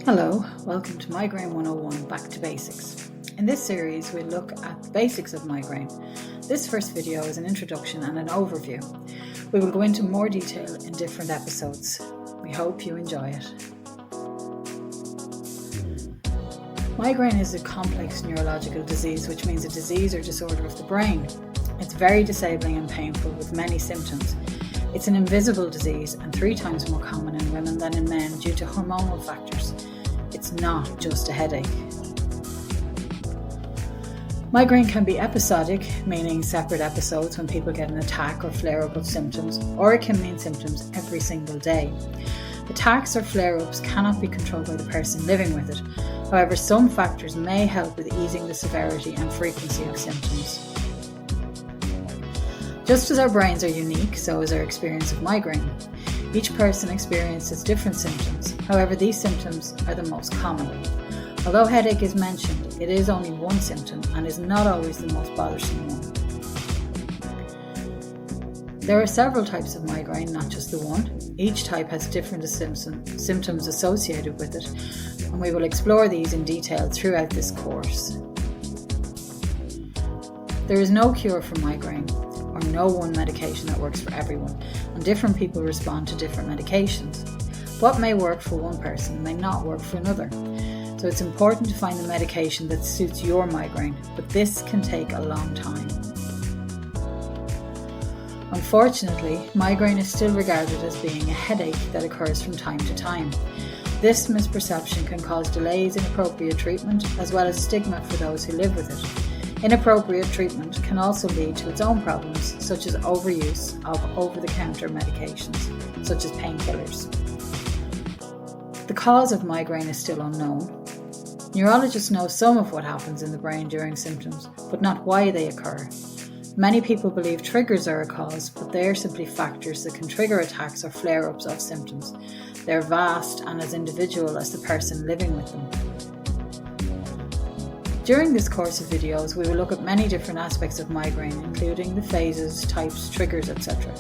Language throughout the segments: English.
Hello, welcome to Migraine 101 Back to Basics. In this series we'll look at the basics of migraine. This first video is an introduction and an overview. We will go into more detail in different episodes. We hope you enjoy it. Migraine is a complex neurological disease, which means a disease or disorder of the brain. It's very disabling and painful with many symptoms. It's an invisible disease and 3 times more common in women than in men due to hormonal factors. It's not just a headache. Migraine can be episodic, meaning separate episodes when people get an attack or flare-up of symptoms, or it can mean symptoms every single day. Attacks or flare-ups cannot be controlled by the person living with it. However, some factors may help with easing the severity and frequency of symptoms. Just as our brains are unique, so is our experience of migraine. Each person experiences different symptoms. However, these symptoms are the most common. Although headache is mentioned, it is only one symptom and is not always the most bothersome one. There are several types of migraine, not just the one. Each type has different symptoms associated with it, and we will explore these in detail throughout this course. There is no cure for migraine, or no one medication that works for everyone, and different people respond to different medications. What may work for one person may not work for another, so it's important to find the medication that suits your migraine, but this can take a long time. Unfortunately, migraine is still regarded as being a headache that occurs from time to time. This misperception can cause delays in appropriate treatment, as well as stigma for those who live with it. Inappropriate treatment can also lead to its own problems, such as overuse of over-the-counter medications, such as painkillers. The cause of migraine is still unknown. Neurologists know some of what happens in the brain during symptoms, but not why they occur. Many people believe triggers are a cause, but they are simply factors that can trigger attacks or flare-ups of symptoms. They are vast and as individual as the person living with them. During this course of videos, we will look at many different aspects of migraine, including the phases, types, triggers, etc.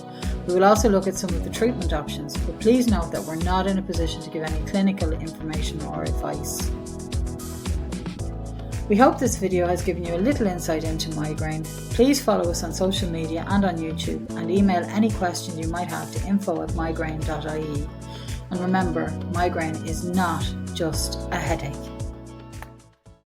We will also look at some of the treatment options, but please note that we're not in a position to give any clinical information or advice. We hope this video has given you a little insight into migraine. Please follow us on social media and on YouTube, and email any questions you might have to info@migraine.ie. And remember, migraine is not just a headache.